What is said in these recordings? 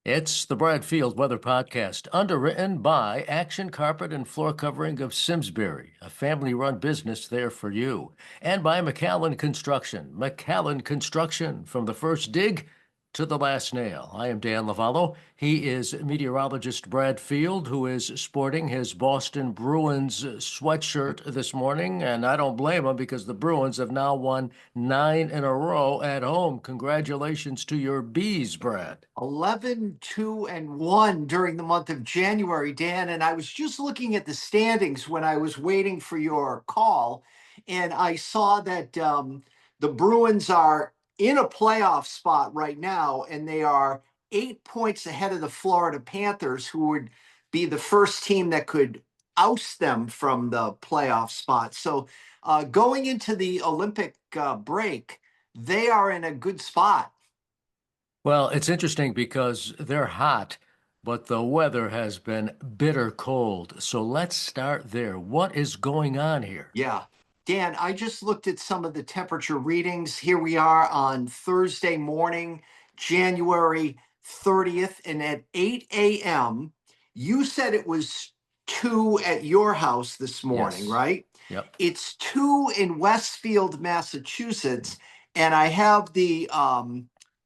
It's the Bradfield Weather Podcast, underwritten by Action Carpet and Floor Covering of Simsbury, a family-run business there for you, and by McAllen Construction. McAllen Construction, from the first dig to the last nail. I am Dan Lavallo. He is meteorologist Brad Field, who is sporting his Boston Bruins sweatshirt this morning, and I don't blame him because the Bruins have now won 9 in a row at home. Congratulations to your Bees, Brad. 11, 2, and 1 during the month of January, Dan. And I was just looking at the standings when I was waiting for your call, and I saw that the Bruins are in a playoff spot right now, and they are 8 points ahead of the Florida Panthers, who would be the first team that could oust them from the playoff spot. So going into the Olympic break, they are in a good spot. Well, it's interesting because they're hot, but the weather has been bitter cold. So let's start there. What is going on here? Yeah. Dan, I just looked at some of the temperature readings. Here we are on Thursday morning, January 30th, and at 8 a.m., you said it was 2 at your house this morning, Yes. right? Yep. It's 2 in Westfield, Massachusetts, and I have the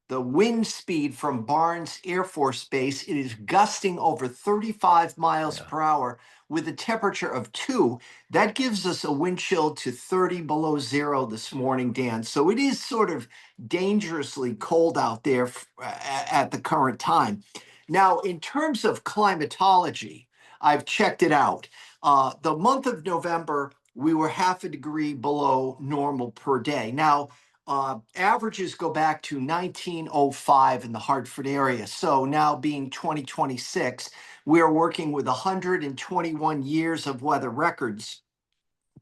wind speed from Barnes Air Force Base. It is gusting over 35 miles Yeah. per hour with a temperature of 2. That gives us a wind chill to 30 below zero this morning, Dan. So it is sort of dangerously cold out there at the current time. Now, in terms of climatology, I've checked it out. The month of November, we were half a degree below normal per day. Now, averages go back to 1905 in the Hartford area. So now being 2026, we are working with 121 years of weather records.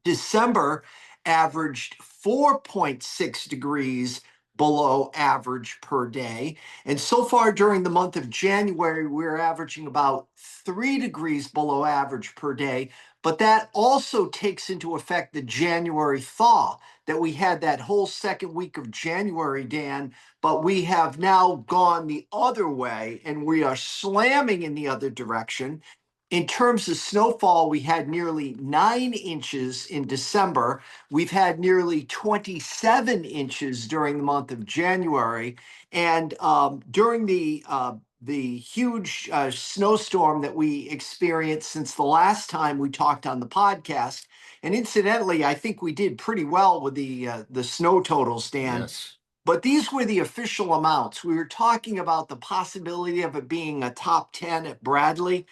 December averaged 4.6 degrees below average per day. And so far during the month of January, we're averaging about 3 degrees below average per day. But that also takes into effect the January thaw that we had that whole second week of January, Dan. But we have now gone the other way and we are slamming in the other direction. In terms of snowfall, we had nearly 9 inches in December. We've had nearly 27 inches during the month of January. And during the huge snowstorm that we experienced since the last time we talked on the podcast, and incidentally, I think we did pretty well with the snow totals, Dan. Yes. But these were the official amounts. We were talking about the possibility of it being a top 10 at Bradley.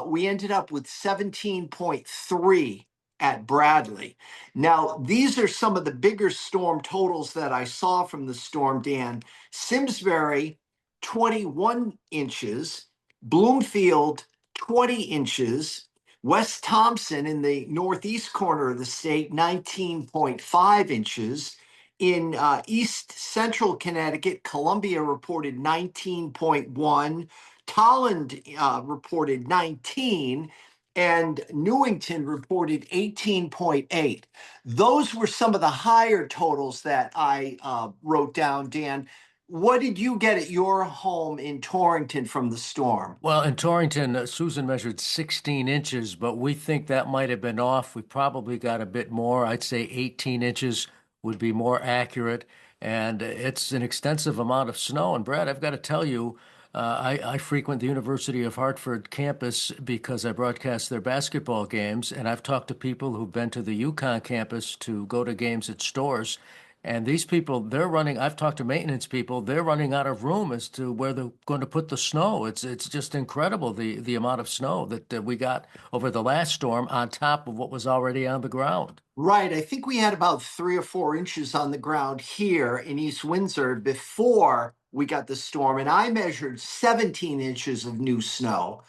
We ended up with 17.3 at Bradley. Now, these are some of the bigger storm totals that I saw from the storm, Dan. Simsbury, 21 inches. Bloomfield, 20 inches. West Thompson in the northeast corner of the state, 19.5 inches. In East Central Connecticut, Columbia reported 19.1, Tolland reported 19, and Newington reported 18.8. Those were some of the higher totals that I wrote down, Dan. What did you get at your home in Torrington from the storm? Well, in Torrington, Susan measured 16 inches, but we think that might have been off. We probably got a bit more. I'd say 18 inches would be more accurate. And it's an extensive amount of snow. And Brad, I've got to tell you, I frequent the University of Hartford campus because I broadcast their basketball games. And I've talked to people who've been to the UConn campus to go to games at stores. And these people, they're running. I've talked to maintenance people. They're running out of room as to where they're going to put the snow. It's just incredible the amount of snow that we got over the last storm on top of what was already on the ground. Right. I think we had about 3 or 4 inches on the ground here in East Windsor before we got the storm, and I measured 17 inches of new snow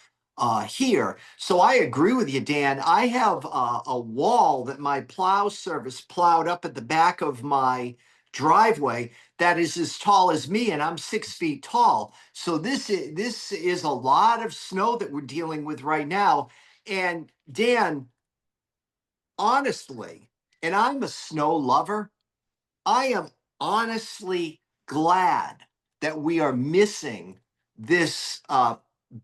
here. So I agree with you, Dan. I have a wall that my plow service plowed up at the back of my driveway that is as tall as me, and I'm 6 feet tall. So this is a lot of snow that we're dealing with right now. And Dan, honestly, and I'm a snow lover, I am honestly glad that we are missing this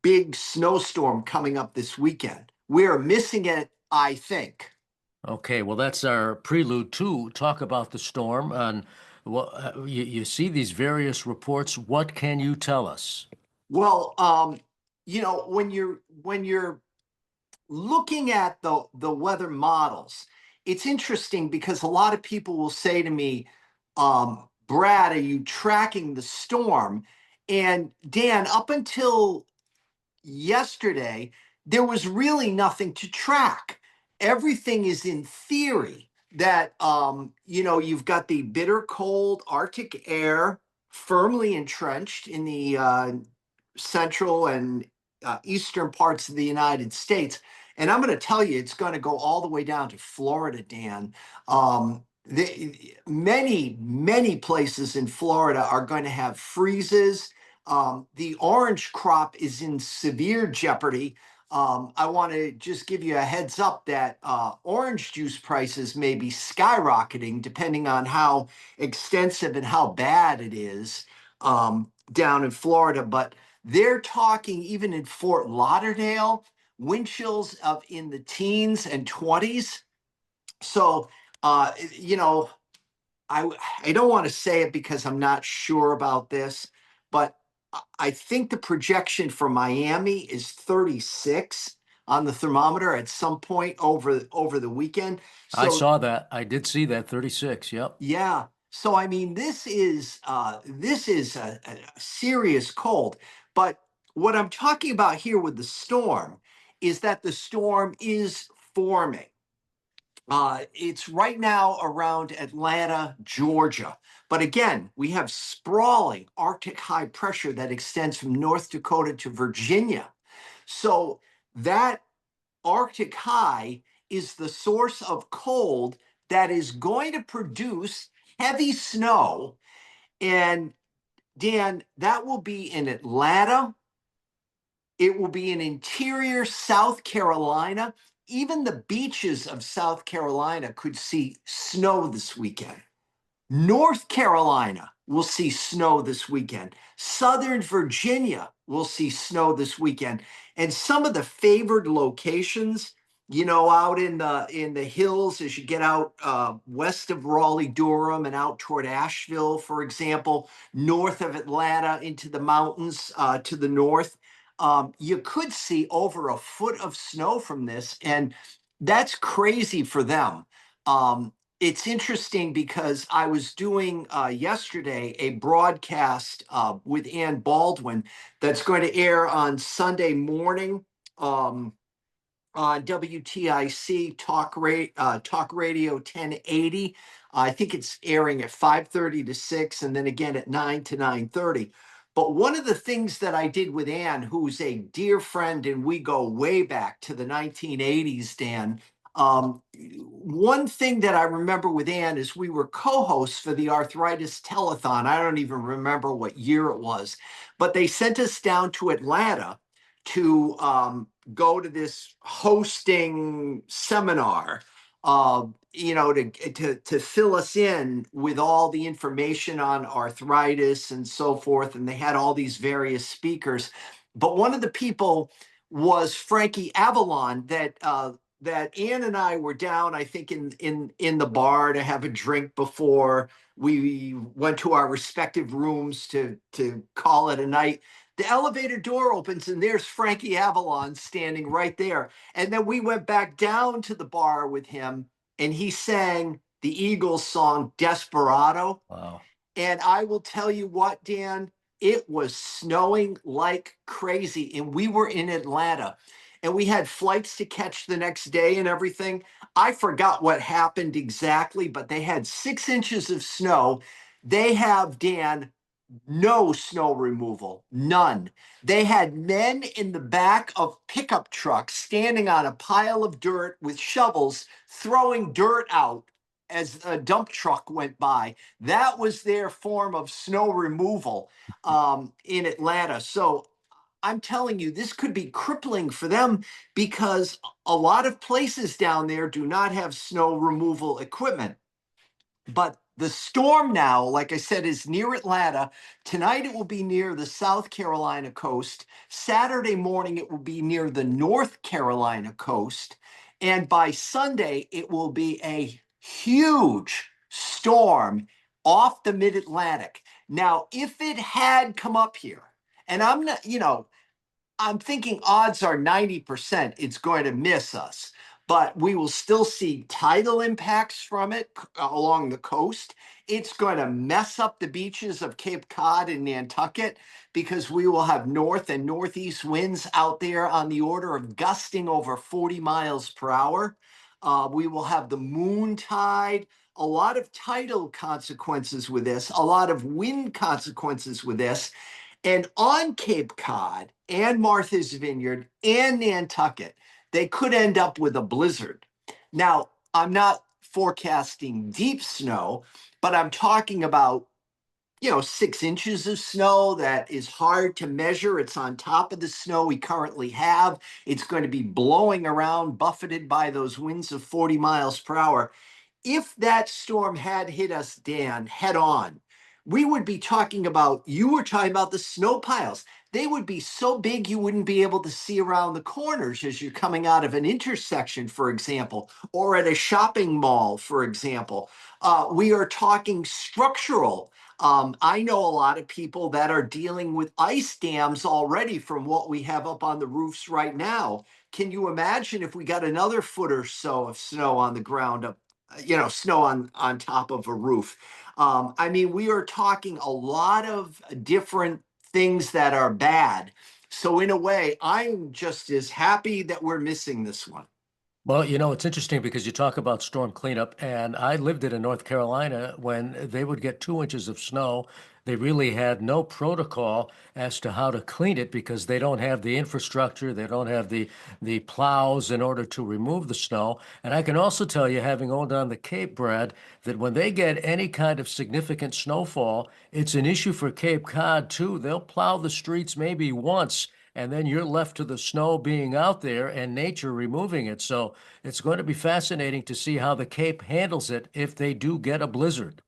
big snowstorm coming up this weekend. We're missing it, I think. Okay, well, that's our prelude to talk about the storm. And well, you see these various reports. What can you tell us? Well, when you're looking at the weather models, it's interesting because a lot of people will say to me, Brad, are you tracking the storm? And Dan, up until yesterday, there was really nothing to track. Everything is in theory that you've got the bitter cold Arctic air firmly entrenched in the central and eastern parts of the United States. And I'm going to tell you, it's going to go all the way down to Florida, Dan. Many places in Florida are going to have freezes. The orange crop is in severe jeopardy. I want to just give you a heads up that orange juice prices may be skyrocketing depending on how extensive and how bad it is down in Florida. But they're talking even in Fort Lauderdale, wind chills of in the teens and 20s. So, you know, I don't want to say it because I'm not sure about this, but I think the projection for Miami is 36 on the thermometer at some point over the weekend. I So saw that. I did see that 36. Yep. yeah. So I mean, this is a serious cold. But what I'm talking about here with the storm is that the storm is forming. It's right now around Atlanta, Georgia. But again, we have sprawling Arctic high pressure that extends from North Dakota to Virginia. So that Arctic high is the source of cold that is going to produce heavy snow. And Dan, that will be in Atlanta. It will be in interior South Carolina. Even the beaches of South Carolina could see snow this weekend. North Carolina will see snow this weekend. Southern Virginia will see snow this weekend. And some of the favored locations, out in the hills as you get out west of Raleigh, Durham, and out toward Asheville, for example, north of Atlanta into the mountains to the north, you could see over a foot of snow from this, and that's crazy for them. It's interesting because I was doing yesterday a broadcast with Ann Baldwin that's going to air on Sunday morning on WTIC Talk Radio 1080. I think it's airing at 5:30 to 6 and then again at 9 to 9:30. But one of the things that I did with Ann, who's a dear friend, and we go way back to the 1980s, Dan. One thing that I remember with Ann is we were co-hosts for the arthritis telethon. I don't even remember what year it was, but they sent us down to Atlanta to go to this hosting seminar, to fill us in with all the information on arthritis and so forth. And they had all these various speakers, but one of the people was Frankie Avalon that Ann and I were down, I think, in the bar to have a drink before we went to our respective rooms to call it a night. The elevator door opens and there's Frankie Avalon standing right there. And then we went back down to the bar with him and he sang the Eagles song Desperado. Wow. And I will tell you what, Dan, it was snowing like crazy. And we were in Atlanta and we had flights to catch the next day and everything. I forgot what happened exactly, but they had 6 inches of snow. They have, Dan, no snow removal, none. They had men in the back of pickup trucks standing on a pile of dirt with shovels, throwing dirt out as a dump truck went by. That was their form of snow removal in Atlanta. So I'm telling you, this could be crippling for them because a lot of places down there do not have snow removal equipment. But The storm now, like I said, is near Atlanta. Tonight it will be near the South Carolina coast. Saturday morning it will be near the North Carolina coast. And by Sunday it will be a huge storm off the mid-Atlantic. Now, if it had come up here, and I'm not, I'm thinking odds are 90% it's going to miss us, but we will still see tidal impacts from it along the coast. It's going to mess up the beaches of Cape Cod and Nantucket because we will have north and northeast winds out there on the order of gusting over 40 miles per hour. We will have the moon tide, a lot of tidal consequences with this, a lot of wind consequences with this. And on Cape Cod and Martha's Vineyard and Nantucket, they could end up with a blizzard. Now, I'm not forecasting deep snow, but I'm talking about 6 inches of snow that is hard to measure. It's on top of the snow we currently have. It's going to be blowing around, buffeted by those winds of 40 miles per hour. If that storm had hit us, Dan, head on, we would be talking about, you were talking about the snow piles. They would be so big you wouldn't be able to see around the corners as you're coming out of an intersection, for example, or at a shopping mall, for example. We are talking structural. I know a lot of people that are dealing with ice dams already from what we have up on the roofs right now. Can you imagine if we got another foot or so of snow on the ground up, snow on top of a roof? I mean, we are talking a lot of different things that are bad. So in a way, I'm just as happy that we're missing this one. Well, it's interesting because you talk about storm cleanup, and I lived it in North Carolina when they would get 2 inches of snow. They really had no protocol as to how to clean it because they don't have the infrastructure, they don't have the plows in order to remove the snow. And I can also tell you, having owned on the Cape, Brad, that when they get any kind of significant snowfall, it's an issue for Cape Cod too. They'll plow the streets maybe once, and then you're left to the snow being out there and nature removing it. So it's going to be fascinating to see how the Cape handles it if they do get a blizzard.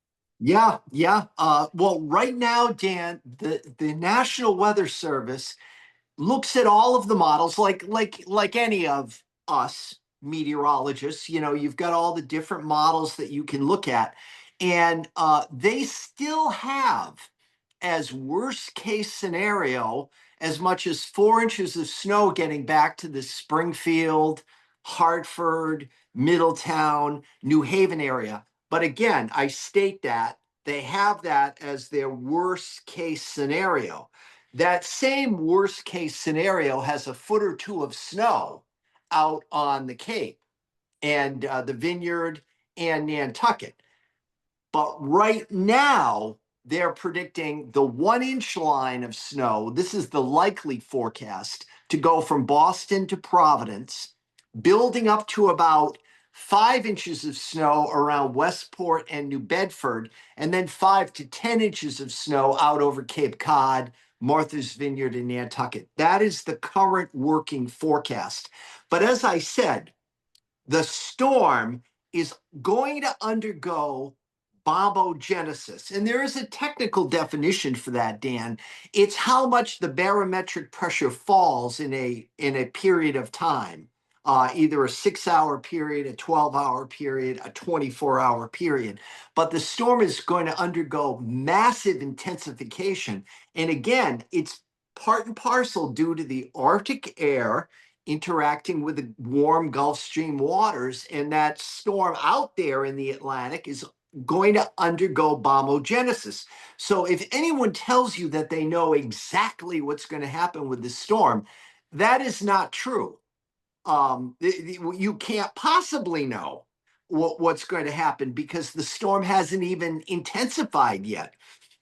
Yeah, yeah. Well, right now, Dan, the National Weather Service looks at all of the models like any of us meteorologists. You've got all the different models that you can look at, and they still have, as worst case scenario, as much as 4 inches of snow getting back to the Springfield, Hartford, Middletown, New Haven area. But again, I state that they have that as their worst case scenario. That same worst case scenario has a foot or two of snow out on the Cape and the Vineyard and Nantucket. But right now, they're predicting the 1 inch line of snow. This is the likely forecast to go from Boston to Providence, building up to about 5 inches of snow around Westport and New Bedford, and then 5 to 10 inches of snow out over Cape Cod, Martha's Vineyard, and Nantucket. That is the current working forecast. But as I said, the storm is going to undergo bombogenesis. And there is a technical definition for that, Dan. It's how much the barometric pressure falls in a period of time, either a 6 hour period, a 12-hour period, a 24-hour period. But the storm is going to undergo massive intensification. And again, it's part and parcel due to the Arctic air interacting with the warm Gulf Stream waters, and that storm out there in the Atlantic is going to undergo bombogenesis. So if anyone tells you that they know exactly what's going to happen with the storm, that is not true. You can't possibly know what's going to happen because the storm hasn't even intensified yet.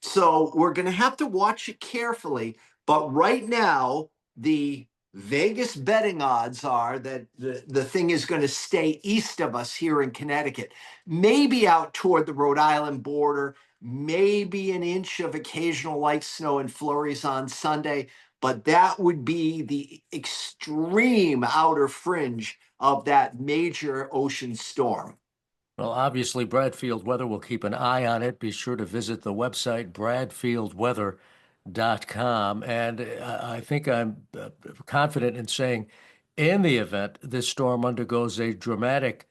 So we're going to have to watch it carefully. But right now, the Vegas betting odds are that the thing is going to stay east of us here in Connecticut, maybe out toward the Rhode Island border, maybe an inch of occasional light snow and flurries on Sunday, but that would be the extreme outer fringe of that major ocean storm. Well, obviously, Bradfield Weather will keep an eye on it. Be sure to visit the website bradfieldweather.com. And I think I'm confident in saying, in the event this storm undergoes a dramatic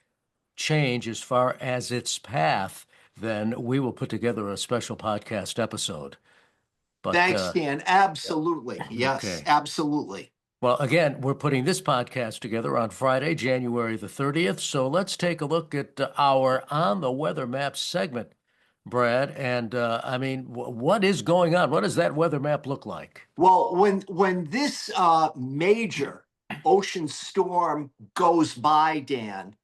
change as far as its path, then we will put together a special podcast episode. But Thanks, Dan. yeah, Absolutely. Yes, okay. absolutely. Well, again, we're putting this podcast together on Friday, January the 30th. So let's take a look at our On the Weather Map segment, Brad. And I mean, what is going on? What does that weather map look like? Well, when this major ocean storm goes by, Dan,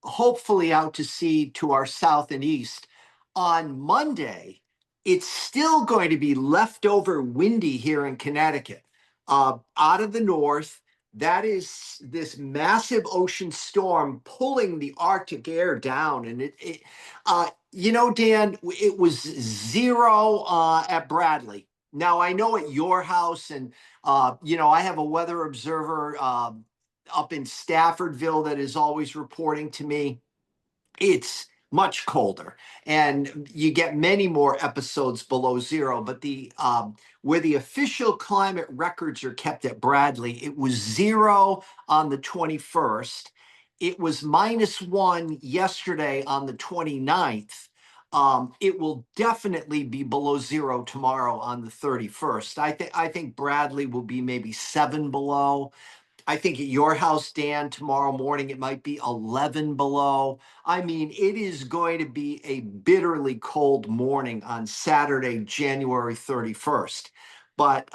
hopefully out to sea to our south and east. On Monday, it's still going to be leftover windy here in Connecticut. Out of the north, that is this massive ocean storm pulling the Arctic air down. And Dan, it was zero at Bradley. Now, I know at your house, and, I have a weather observer up in Staffordville that is always reporting to me. It's much colder, and you get many more episodes below zero. But the where the official climate records are kept at Bradley, it was zero on the 21st. It was -1 yesterday on the 29th. It will definitely be below zero tomorrow on the 31st. I think Bradley will be maybe 7 below. I think at your house, Dan, tomorrow morning, it might be 11 below. I mean, it is going to be a bitterly cold morning on Saturday, January 31st. But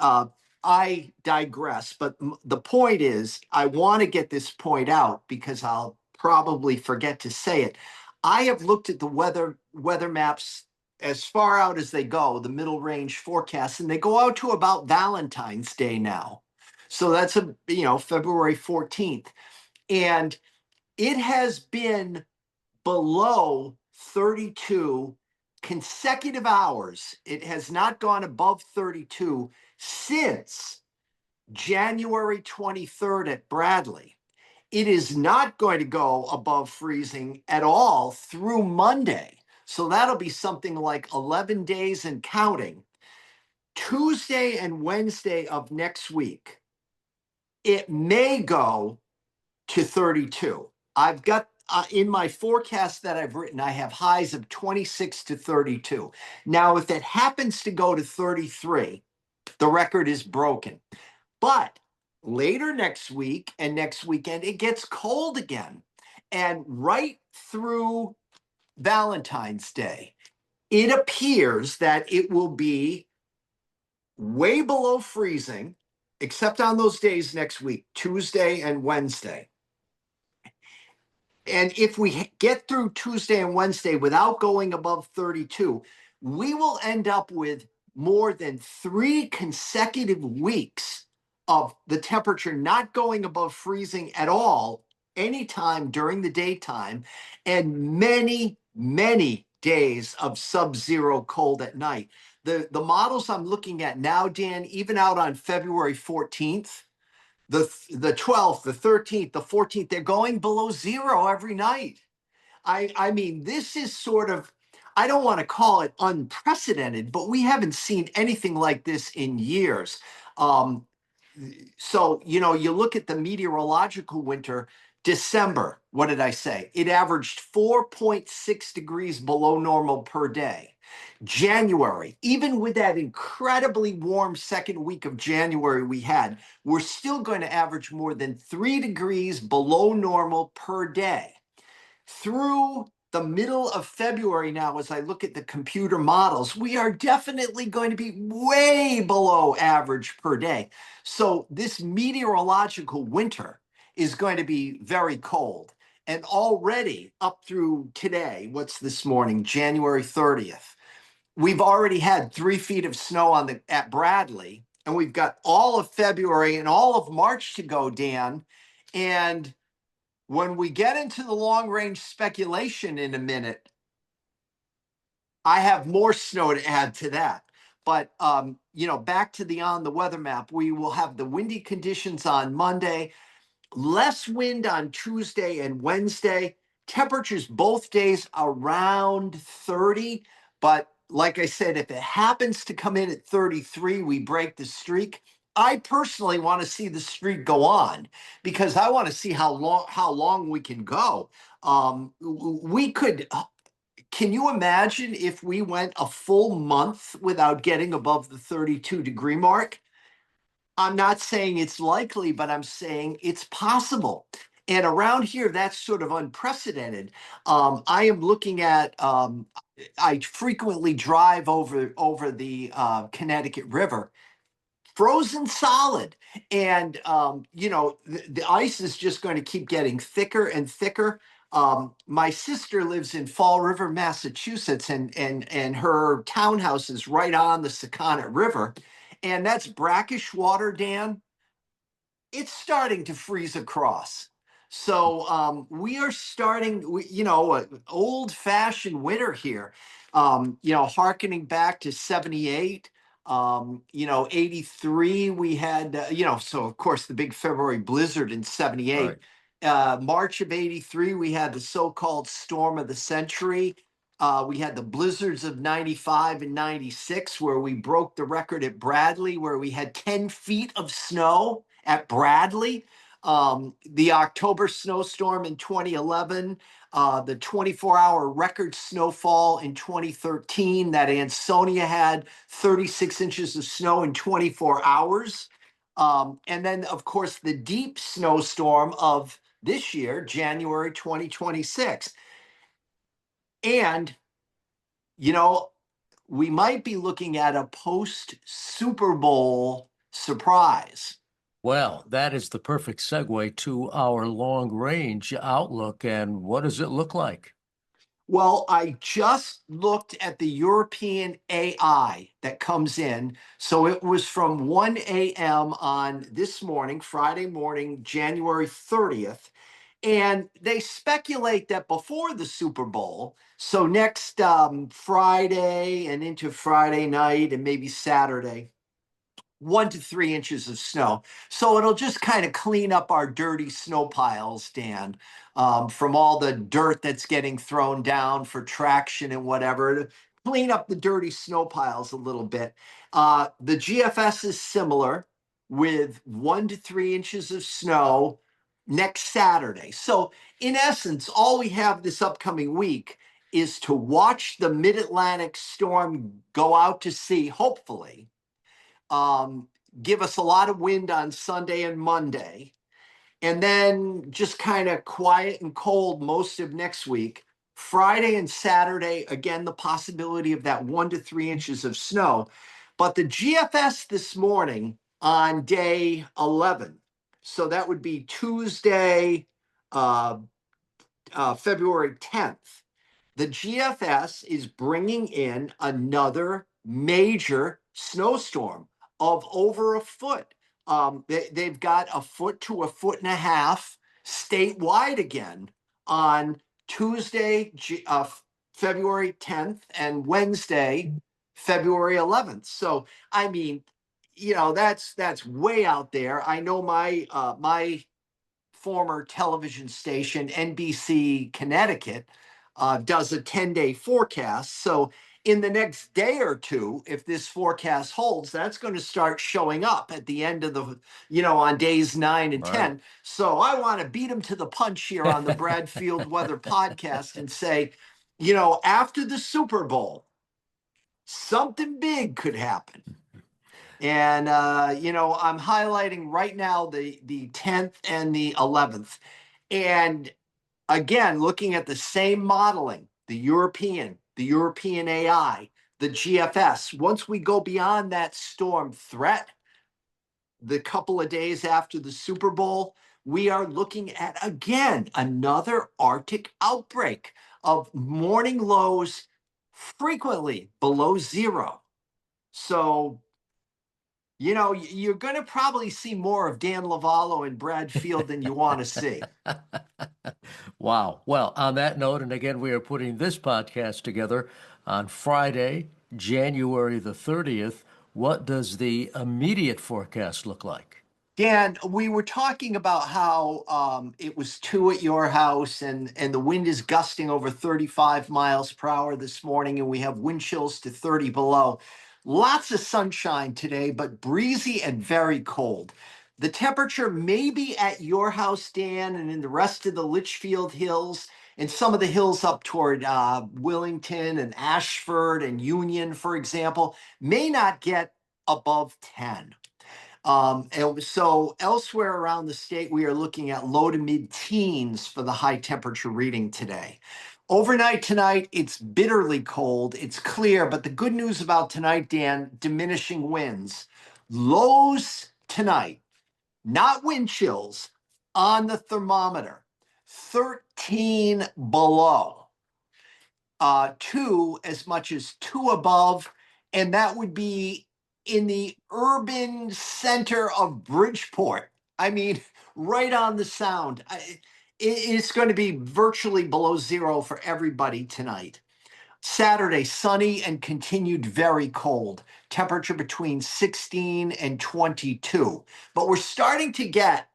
I digress. But the point is, I want to get this point out because I'll probably forget to say it. I have looked at the weather maps as far out as they go, the middle range forecasts, and they go out to about Valentine's Day now. So that's February 14th. And it has been below 32 consecutive hours. It has not gone above 32 since January 23rd at Bradley. It is not going to go above freezing at all through Monday. So that'll be something like 11 days and counting. Tuesday and Wednesday of next week, it may go to 32. I've got in my forecast that I've written, I have highs of 26 to 32. Now, if it happens to go to 33, the record is broken. But later next week and next weekend, it gets cold again. And right through Valentine's Day, it appears that it will be way below freezing, except on those days next week, Tuesday and Wednesday. And if we get through Tuesday and Wednesday without going above 32, we will end up with more than 3 consecutive weeks of the temperature not going above freezing at all anytime during the daytime, and many, many days of sub-zero cold at night. The models I'm looking at now, Dan, even out on February 14th, the 12th, the 13th, the 14th, they're going below zero every night. I mean, this is sort of, I don't want to call it unprecedented, but we haven't seen anything like this in years. So, you look at the meteorological winter, December, what did I say? It averaged 4.6 degrees below normal per day. January, even with that incredibly warm second week of January we had, we're still going to average more than 3 degrees below normal per day. Through the middle of February now, as I look at the computer models, we are definitely going to be way below average per day. So this meteorological winter is going to be very cold. And already up through today, what's this morning, January 30th, we've already had 3 feet of snow at Bradley, and we've got all of February and all of March to go, Dan. And when we get into the long range speculation in a minute, I have more snow to add to that. But back to on the weather map, we will have the windy conditions on Monday, less wind on Tuesday and Wednesday. temperatures both days around 30. But like I said, if it happens to come in at 33, we break the streak. I personally want to see the streak go on because I want to see how long we can go. We could. Can you imagine if we went a full month without getting above the 32-degree mark? I'm not saying it's likely, but I'm saying it's possible. And around here, that's sort of unprecedented. I am looking at. I frequently drive over the Connecticut River, frozen solid, and the ice is just going to keep getting thicker and thicker. My sister lives in Fall River, Massachusetts, and her townhouse is right on the Sakonnet River, and that's brackish water, Dan. It's starting to freeze across. So we are starting, old fashioned winter here, hearkening back to 78, 83. We had, so of course the big February blizzard in 78. Right. March of 83, we had the so called storm of the century. We had the blizzards of 95 and 96, where we broke the record at Bradley, where we had 10 feet of snow at Bradley. The October snowstorm in 2011, the 24-hour record snowfall in 2013, that Ansonia had 36 inches of snow in 24 hours. And then, of course, the deep snowstorm of this year, January 2026. And, you know, we might be looking at a post Super Bowl surprise. Well, that is the perfect segue to our long range outlook. And what does it look like? Well, I just looked at the European AI that comes in. So it was from 1 a.m. on this morning, Friday morning, January 30th. And they speculate that before the Super Bowl, so next Friday and into Friday night and maybe Saturday, 1 to 3 inches of snow. So it'll just kind of clean up our dirty snow piles, Dan, from all the dirt that's getting thrown down for traction and whatever. To clean up the dirty snow piles a little bit. The GFS is similar with 1 to 3 inches of snow next Saturday. So, in essence, all we have this upcoming week is to watch the mid Atlantic storm go out to sea, hopefully, um, give us a lot of wind on Sunday and Monday, and then just kind of quiet and cold most of next week. Friday and Saturday, again, the possibility of that 1 to 3 inches of snow. But the GFS this morning on day 11, so that would be Tuesday, uh, February 10th. The GFS is bringing in another major snowstorm of over a foot. They've got a foot to a foot and a half statewide again on Tuesday, February 10th, and Wednesday, February 11th. So, I mean, that's way out there. I know my former television station, NBC Connecticut, does a 10-day forecast. So in the next day or two, if this forecast holds, that's going to start showing up at the end of on days 9 and Right. 10. So I want to beat them to the punch here on the Bradfield Weather Podcast and say, after the Super Bowl, something big could happen. And I'm highlighting right now the 10th and the 11th. And again, looking at the same modeling, the European AI, the GFS. Once we go beyond that storm threat, the couple of days after the Super Bowl, we are looking at again another Arctic outbreak of morning lows frequently below zero. So you're going to probably see more of Dan Lavallo and Brad Field than you want to see. Wow. Well, on that note, and again, we are putting this podcast together on Friday, January the 30th. What does the immediate forecast look like? Dan, we were talking about how it was 2 at your house and the wind is gusting over 35 miles per hour this morning, and we have wind chills to 30 below. Lots of sunshine today, but breezy and very cold. The temperature may be at your house, Dan, and in the rest of the Litchfield Hills and some of the hills up toward Willington and Ashford and Union, for example, may not get above 10. And so elsewhere around the state, we are looking at low to mid teens for the high temperature reading today. Overnight tonight, it's bitterly cold. It's clear, but the good news about tonight, Dan, diminishing winds. Lows tonight, not wind chills, on the thermometer, 13 below, two as much as two above, and that would be in the urban center of Bridgeport. I mean, right on the sound. It's going to be virtually below zero for everybody tonight. Saturday, sunny and continued very cold. Temperature between 16 and 22. But we're starting to get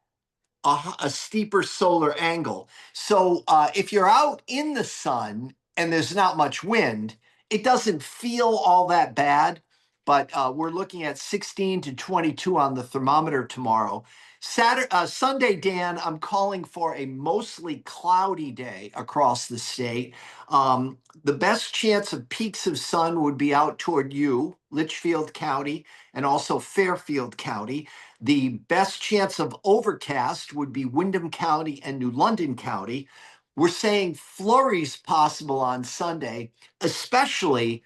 a steeper solar angle. So if you're out in the sun and there's not much wind, it doesn't feel all that bad. But we're looking at 16 to 22 on the thermometer tomorrow. Sunday, Dan, I'm calling for a mostly cloudy day across the state. The best chance of peaks of sun would be out toward you, Litchfield County, and also Fairfield County. The best chance of overcast would be Windham County and New London County. We're saying flurries possible on Sunday, especially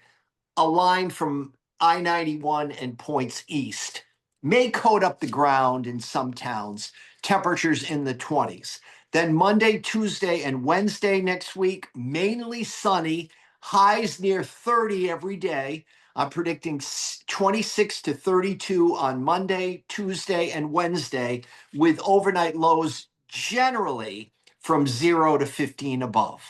a line from I-91 and points east. May coat up the ground in some towns, temperatures in the 20s. Then Monday, Tuesday, and Wednesday next week, mainly sunny, highs near 30 every day. I'm predicting 26 to 32 on Monday, Tuesday, and Wednesday, with overnight lows generally from 0 to 15 above.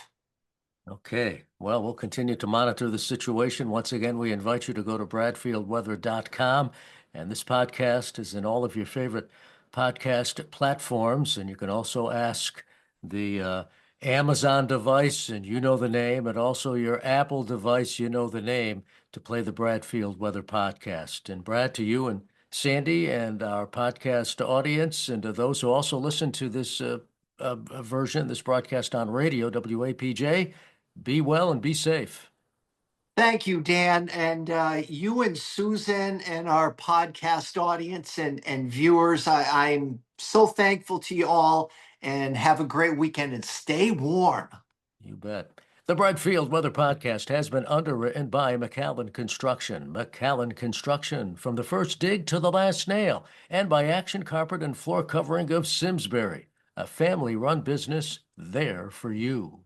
Okay, well, we'll continue to monitor the situation. Once again, we invite you to go to bradfieldweather.com. And this podcast is in all of your favorite podcast platforms. And you can also ask the Amazon device, and you know the name, and also your Apple device, you know the name, to play the Bradfield Weather Podcast. And Brad, to you and Sandy and our podcast audience, and to those who also listen to this version, this broadcast on radio, WAPJ. Be well and be safe. Thank you, Dan. And you and Susan and our podcast audience and viewers, I'm so thankful to you all, and have a great weekend and stay warm. You bet. The Bradfield Weather Podcast has been underwritten by McAllen Construction. McAllen Construction, from the first dig to the last nail, and by Action Carpet and Floor Covering of Simsbury, a family-run business there for you.